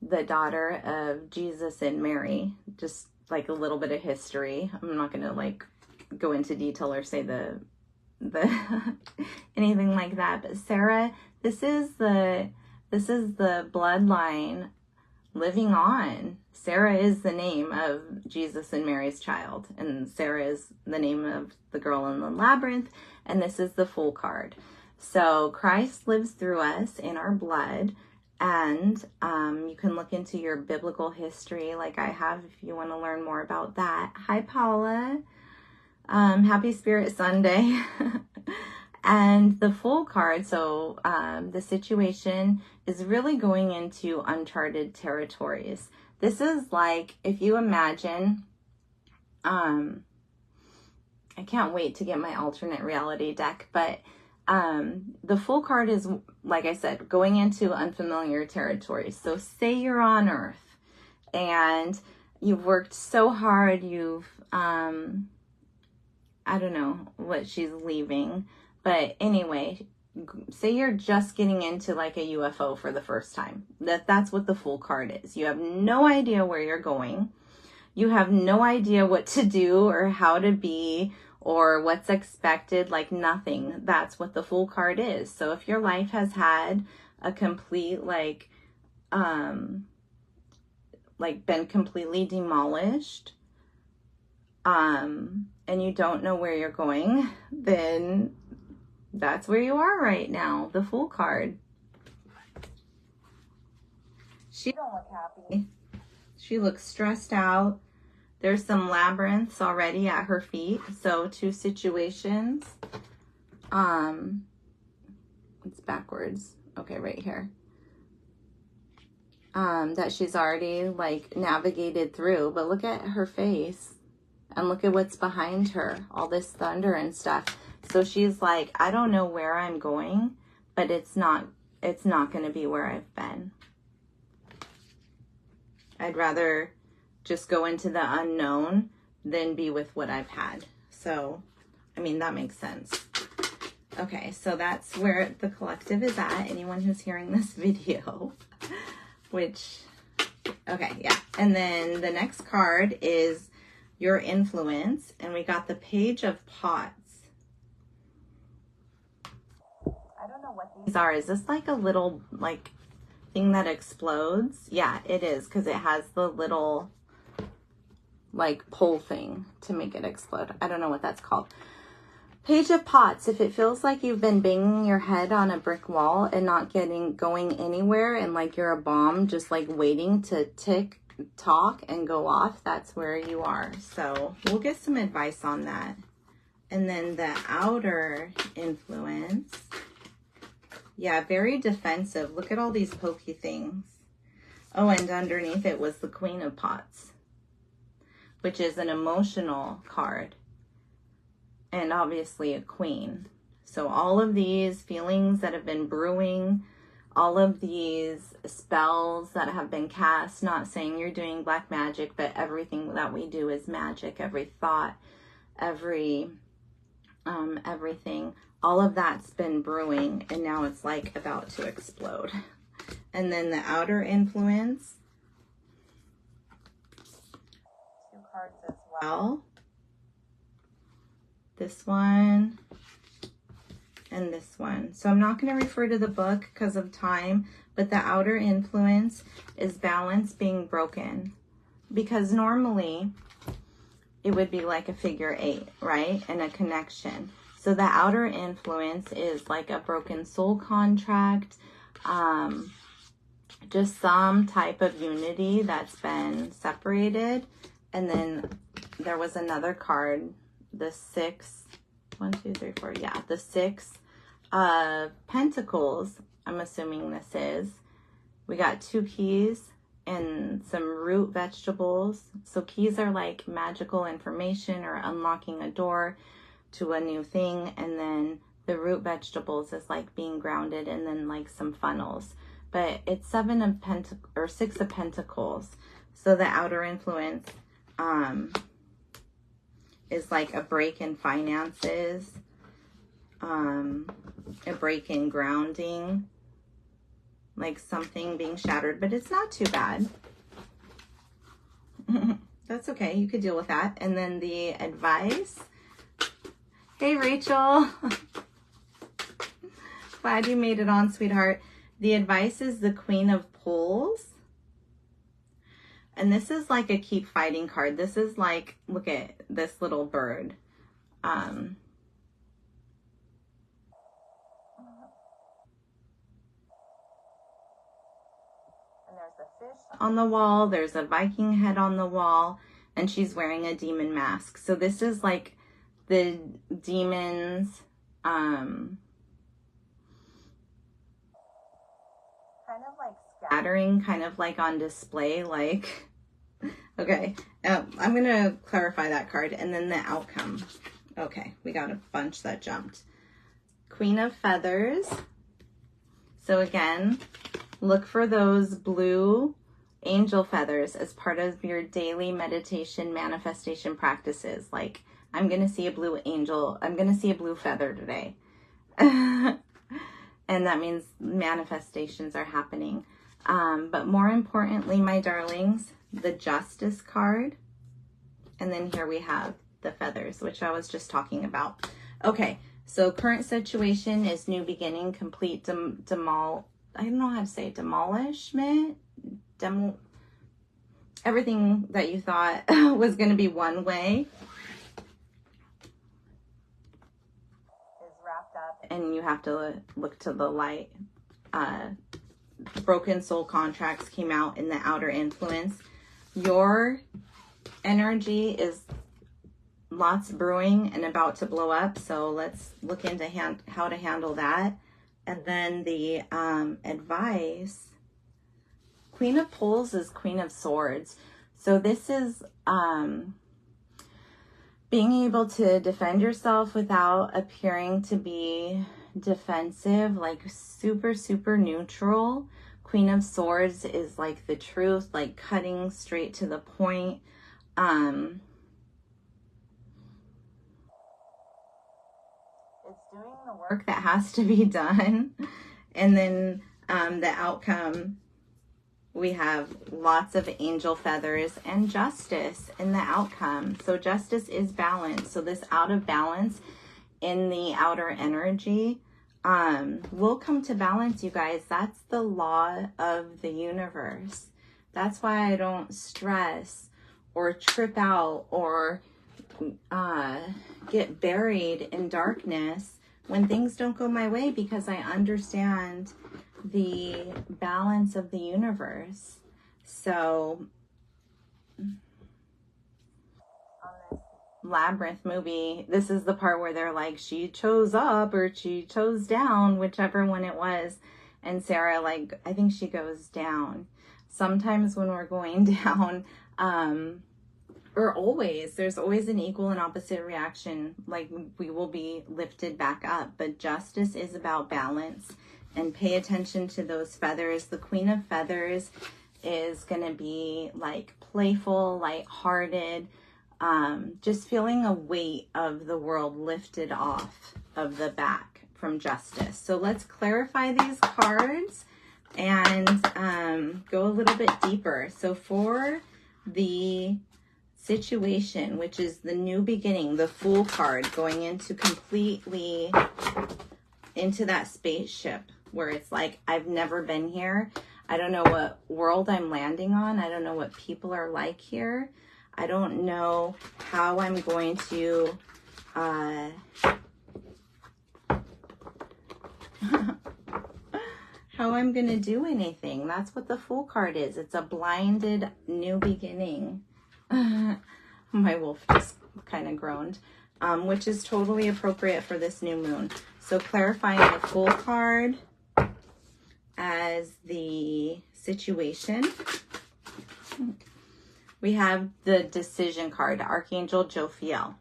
the daughter of Jesus and Mary. Just like a little bit of history. I'm not going to like go into detail or say the anything like that, but Sarah, this is the bloodline living on. Sarah is the name of Jesus and Mary's child, and Sarah is the name of the girl in the labyrinth, and this is the Fool card. So Christ lives through us in our blood, and you can look into your biblical history like I have if you want to learn more about that. Hi, Paula. Happy Spirit Sunday. And the Fool card, so the situation is really going into uncharted territories. This is like, if you imagine, I can't wait to get my alternate reality deck, but the Fool card is, like I said, going into unfamiliar territories. So say you're on Earth and you've worked so hard, you've, I don't know what she's leaving, but anyway, say you're just getting into like a UFO for the first time. That's what the Fool card is. You have no idea where you're going. You have no idea what to do or how to be or what's expected, like nothing. That's what the Fool card is. So if your life has had a complete been completely demolished, and you don't know where you're going, then that's where you are right now. The Fool card. She don't look happy. She looks stressed out. There's some labyrinths already at her feet. So two situations. It's backwards. Okay, right here. That she's already like navigated through. But look at her face. And look at what's behind her. All this thunder and stuff. So she's like, I don't know where I'm going, but it's not going to be where I've been. I'd rather just go into the unknown than be with what I've had. So, I mean, that makes sense. Okay, so that's where the collective is at. Anyone who's hearing this video, which, okay, yeah. And then the next card is your influence, and we got the Page of Pots. I don't know what these are. Is this like a little like thing that explodes? Yeah, it is, because it has the little like pole thing to make it explode. I don't know what that's called. Page of Pots. If it feels like you've been banging your head on a brick wall and not going anywhere, and like you're a bomb just like waiting to talk and go off, that's where you are. So we'll get some advice on that. And then the outer influence, yeah, very defensive. Look at all these pokey things. Oh, and underneath it was the Queen of Pots, which is an emotional card and obviously a queen. So all of these feelings that have been brewing, all of these spells that have been cast, not saying you're doing black magic, but everything that we do is magic. Every thought, everything, all of that's been brewing, and now it's like about to explode. And then the outer influence, two cards as well. This one and this one. So I'm not going to refer to the book because of time, but the outer influence is balance being broken, because normally it would be like a figure 8, right? And a connection. So the outer influence is like a broken soul contract, just some type of unity that's been separated. And then there was another card, the 6, 1, 2, 3, 4, yeah, the 6 of Pentacles, I'm assuming this is. We got 2 keys and some root vegetables. So keys are like magical information or unlocking a door to a new thing. And then the root vegetables is like being grounded, and then like some funnels. But it's 6 of Pentacles. So the outer influence is like a break in finances, a break in grounding, like something being shattered, but it's not too bad. That's okay. You could deal with that. And then the advice. Hey, Rachel. Glad you made it on, sweetheart. The advice is the Queen of Pools. And this is like a keep fighting card. This is like, look at this little bird. And there's a fish on the wall. There's a Viking head on the wall. And she's wearing a demon mask. So this is like the demons, kind of like scattering, kind of like on display, like, okay, I'm going to clarify that card. And then the outcome. Okay, we got a bunch that jumped. Queen of Feathers. So again, look for those blue angel feathers as part of your daily meditation manifestation practices. Like, I'm going to see a blue angel. I'm going to see a blue feather today. And that means manifestations are happening. But more importantly, my darlings, the Justice card. And then here we have the feathers, which I was just talking about. Okay, so current situation is new beginning, complete I don't know how to say it, demolishment? Everything that you thought was going to be one way is wrapped up, and you have to look to the light. Broken soul contracts came out in the outer influence. Your energy is lots brewing and about to blow up, so let's look into how to handle that. And then the advice, Queen of Pools is Queen of Swords. So this is being able to defend yourself without appearing to be defensive, like super, super neutral. Queen of Swords is like the truth, like cutting straight to the point. It's doing the work that has to be done. And then the outcome, we have lots of angel feathers and justice in the outcome. So justice is balance. So this out of balance in the outer energy will come to balance, you guys. That's the law of the universe. That's why I don't stress or trip out or get buried in darkness when things don't go my way, because I understand the balance of the universe. So on this Labyrinth movie, this is the part where they're like, she chose up or she chose down, whichever one it was. And Sarah, like, I think she goes down. Sometimes when we're going down, or always, there's always an equal and opposite reaction. Like, we will be lifted back up. But justice is about balance. And pay attention to those feathers. The Queen of Feathers is going to be like playful, lighthearted, just feeling a weight of the world lifted off of the back from justice. So let's clarify these cards and go a little bit deeper. So for the situation, which is the new beginning, the Fool card, going into completely into that spaceship. where it's like, I've never been here. I don't know what world I'm landing on. I don't know what people are like here. I don't know how I'm going to how I'm going to do anything. That's what the Fool card is. It's a blinded new beginning. My wolf just kind of groaned, which is totally appropriate for this new moon. So clarifying the Fool card as the situation. We have the Decision card, Archangel Jophiel.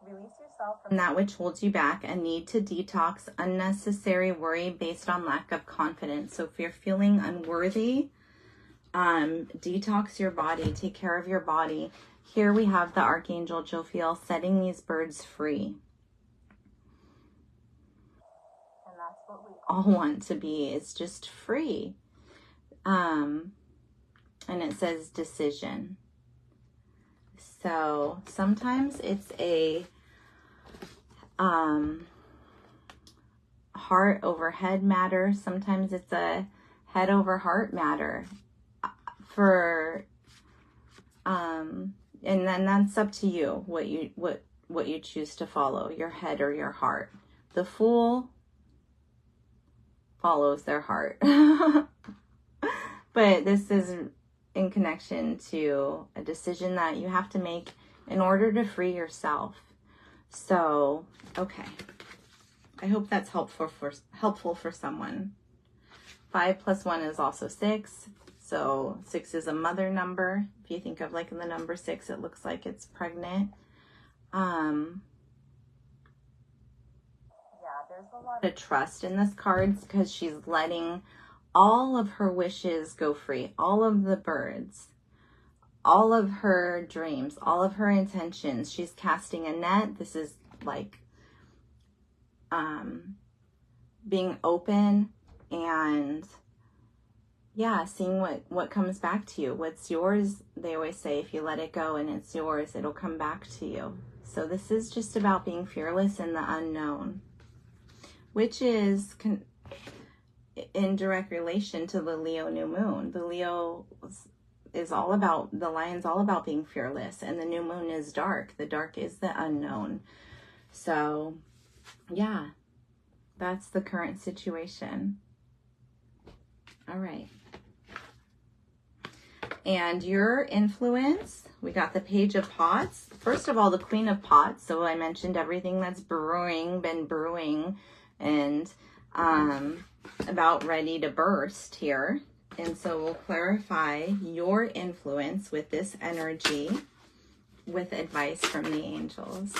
Release yourself from that which holds you back and need to detox unnecessary worry based on lack of confidence. So if you're feeling unworthy, detox your body, take care of your body. Here we have the Archangel Jophiel setting these birds free. And that's what we all want to be, is just free. And it says decision. So sometimes it's a heart over head matter. Sometimes it's a head over heart matter. And then that's up to you, what you choose to follow, your head or your heart. The Fool follows their heart. But this is in connection to a decision that you have to make in order to free yourself. So, okay. I hope that's helpful for someone. 5 + 1 is also 6. So 6 is a mother number. If you think of like the number 6, it looks like it's pregnant. Yeah, there's a lot of trust in this card because she's letting all of her wishes go free. All of the birds, all of her dreams, all of her intentions. She's casting a net. This is like being open and yeah, seeing what comes back to you. What's yours, they always say, if you let it go and it's yours, it'll come back to you. So this is just about being fearless in the unknown, which is in direct relation to the Leo new moon. The Leo is all about, the lion's all about being fearless, and the new moon is dark. The dark is the unknown. So yeah, that's the current situation. All right. And your influence, we got the Page of Pots. First of all, the Queen of Pots. So I mentioned everything that's been brewing, and about ready to burst here. And so we'll clarify your influence with this energy with advice from the angels,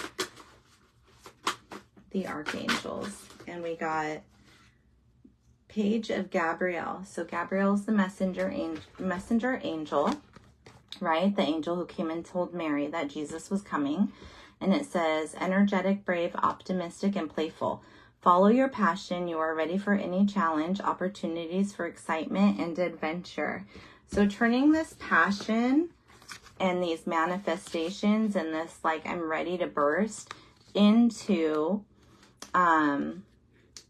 the archangels. And we got Page of Gabriel. So Gabriel is the messenger angel, right? The angel who came and told Mary that Jesus was coming. And it says, energetic, brave, optimistic, and playful. Follow your passion. You are ready for any challenge, opportunities for excitement and adventure. So turning this passion and these manifestations and this, like, I'm ready to burst, into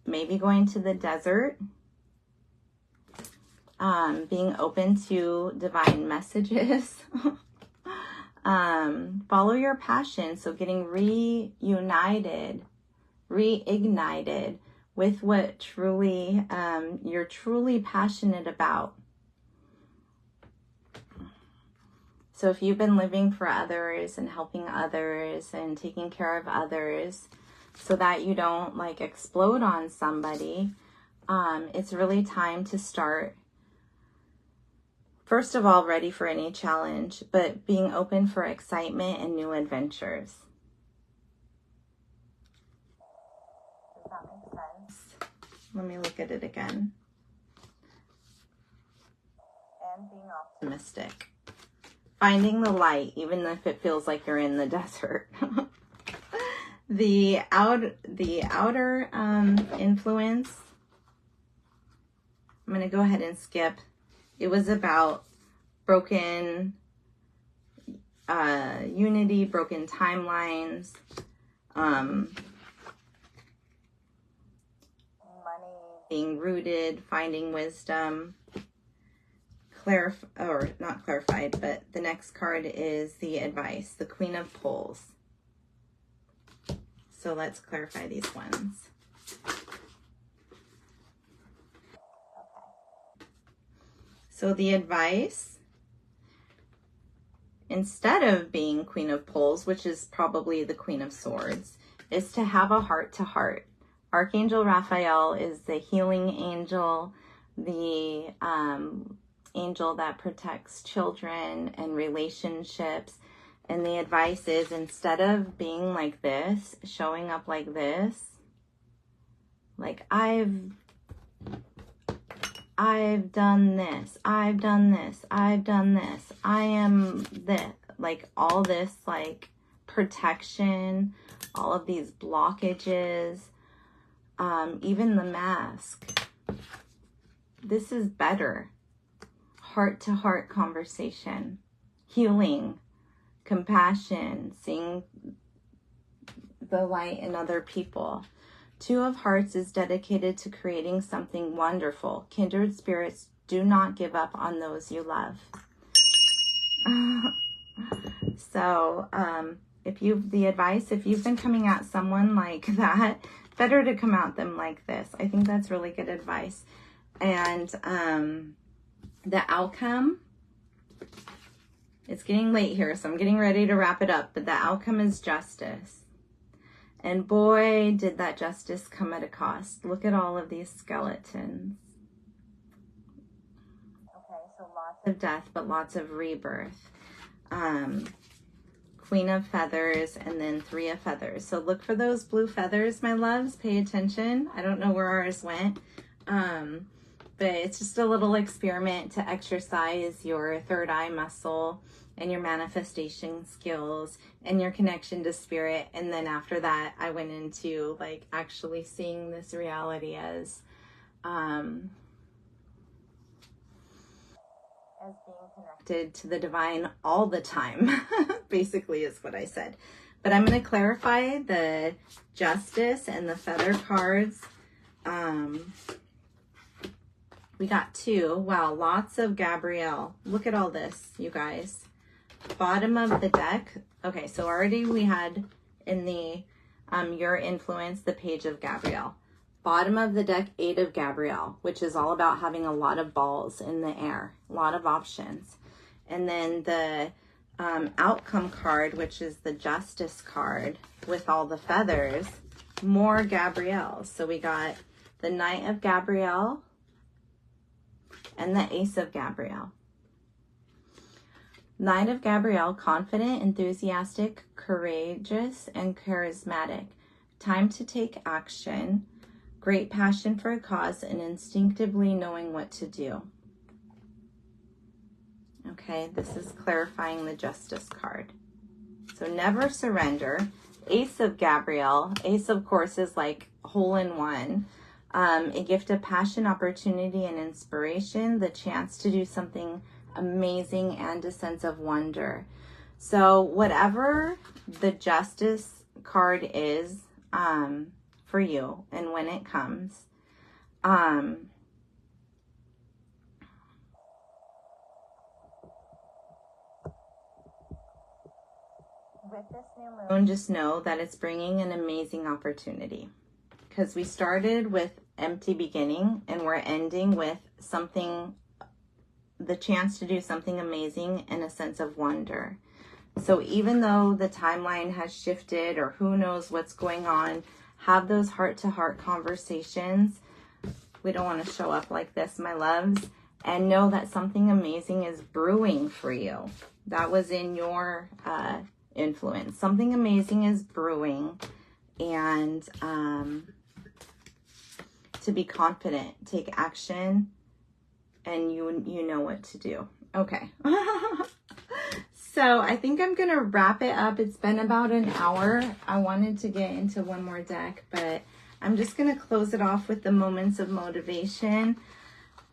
maybe going to the desert, being open to divine messages. Follow your passion. So getting reignited with what truly you're truly passionate about. So if you've been living for others and helping others and taking care of others so that you don't like explode on somebody, it's really time to start, first of all, ready for any challenge, but being open for excitement and new adventures. Does that make sense? Let me look at it again. And being optimistic. Finding the light, even if it feels like you're in the desert. The outer influence, I'm going to go ahead and skip. It was about broken unity, broken timelines, money, being rooted, finding wisdom, or not clarified, but the next card is the advice, the Queen of Poles. So let's clarify these ones. So the advice, instead of being Queen of Poles, which is probably the Queen of Swords, is to have a heart-to-heart. Archangel Raphael is the healing angel, the angel that protects children and relationships. And the advice is, instead of being like this, showing up like this, like I've done this, I've done this, I've done this, I am this, like all this like protection, all of these blockages, even the mask. This is better. Heart-to-heart conversation, healing, compassion, seeing the light in other people. Two of Hearts is dedicated to creating something wonderful. Kindred spirits, do not give up on those you love. So, if you've been coming at someone like that, better to come at them like this. I think that's really good advice. And the outcome, it's getting late here, so I'm getting ready to wrap it up, but the outcome is justice. And boy, did that justice come at a cost. Look at all of these skeletons. Okay, so lots of death, but lots of rebirth. Queen of Feathers, and then Three of Feathers. So look for those blue feathers, my loves. Pay attention. I don't know where ours went. But it's just a little experiment to exercise your third eye muscle and your manifestation skills and your connection to spirit. And then after that, I went into like actually seeing this reality as being connected to the divine all the time, basically is what I said. But I'm going to clarify the Justice and the Feather cards. We got two. Wow, lots of Gabrielle. Look at all this, you guys. Bottom of the deck. Okay, so already we had in the Your Influence, the Page of Gabrielle. Bottom of the deck, Eight of Gabrielle, which is all about having a lot of balls in the air, a lot of options. And then the Outcome card, which is the Justice card with all the feathers, more Gabrielle. So we got the Knight of Gabrielle and the Ace of Gabrielle. Knight of Gabrielle, confident, enthusiastic, courageous, and charismatic. Time to take action. Great passion for a cause and instinctively knowing what to do. Okay, this is clarifying the Justice card. So never surrender. Ace of Gabrielle. Ace, of course, is like hole in one. A gift of passion, opportunity, and inspiration, the chance to do something amazing, and a sense of wonder. So whatever the Justice card is for you, and when it comes, with this new moon, just know that it's bringing an amazing opportunity. Because we started with empty beginning and we're ending with something, the chance to do something amazing and a sense of wonder. So even though the timeline has shifted or who knows what's going on, have those heart-to-heart conversations. We don't want to show up like this, my loves. And know that something amazing is brewing for you. That was in your influence. Something amazing is brewing. And to be confident, take action, and you know what to do. Okay. So I think I'm going to wrap it up. It's been about an hour. I wanted to get into one more deck, but I'm just going to close it off with the moments of motivation.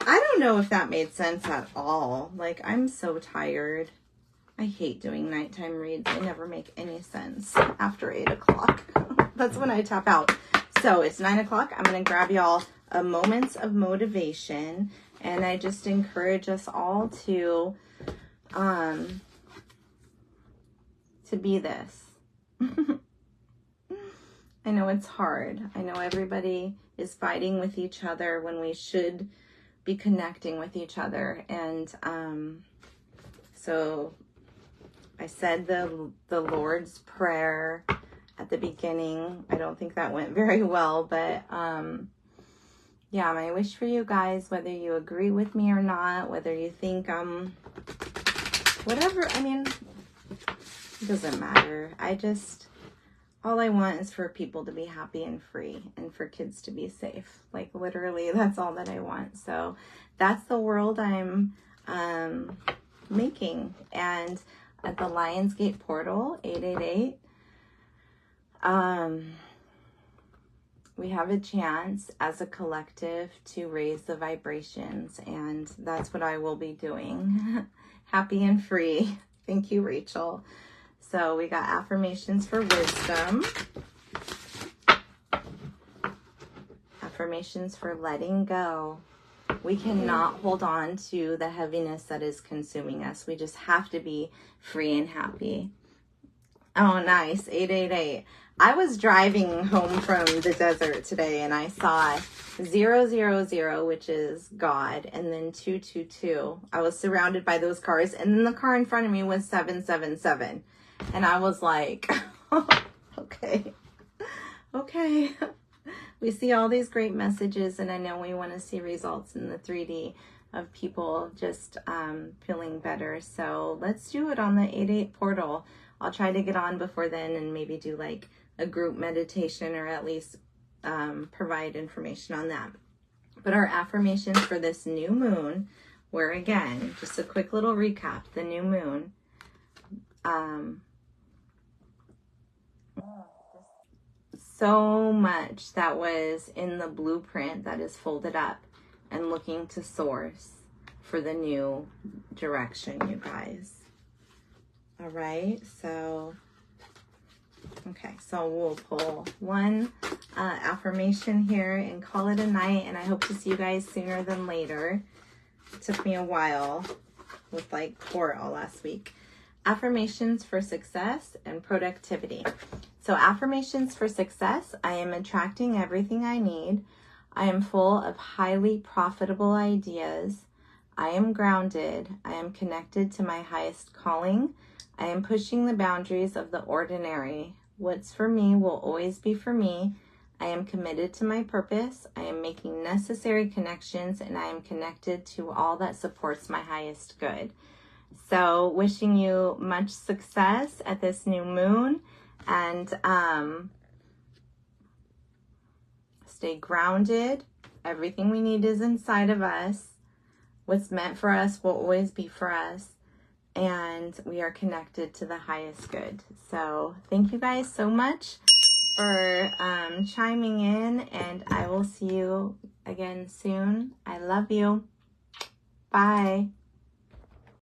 I don't know if that made sense at all. Like, I'm so tired. I hate doing nighttime reads. They never make any sense after 8 o'clock. That's when I tap out. So it's 9 o'clock. I'm going to grab y'all a moments of motivation. And I just encourage us all to be this. I know it's hard. I know everybody is fighting with each other when we should be connecting with each other. And so I said the Lord's Prayer at the beginning. I don't think that went very well, but yeah, my wish for you guys, whether you agree with me or not, whether you think whatever, I mean, it doesn't matter. All I want is for people to be happy and free and for kids to be safe. Like literally, that's all that I want. So that's the world I'm making. And at the Lionsgate portal, 888, we have a chance as a collective to raise the vibrations. And that's what I will be doing. Happy and free. Thank you, Rachel. So we got affirmations for wisdom, affirmations for letting go. We cannot hold on to the heaviness that is consuming us. We just have to be free and happy. Oh, nice. 888. I was driving home from the desert today and I saw 000, which is God, and then 222. I was surrounded by those cars, and then the car in front of me was 777. And I was like, okay. We see all these great messages, and I know we want to see results in the 3D of people just feeling better. So let's do it on the 88 portal. I'll try to get on before then and maybe do like a group meditation, or at least provide information on that. But our affirmations for this new moon were, again, just a quick little recap, the new moon. So much that was in the blueprint that is folded up and looking to source for the new direction, you guys. All right, so okay, so we'll pull one affirmation here and call it a night, and I hope to see you guys sooner than later. It took me a while with like court all last week. Affirmations for success and productivity. So affirmations for success: I am attracting everything I need. I am full of highly profitable ideas. I am grounded. I am connected to my highest calling. I am pushing the boundaries of the ordinary. What's for me will always be for me. I am committed to my purpose. I am making necessary connections, and I am connected to all that supports my highest good. So wishing you much success at this new moon, and stay grounded. Everything we need is inside of us. What's meant for us will always be for us. And we are connected to the highest good. So thank you guys so much for chiming in, and I will see you again soon. I love you. Bye.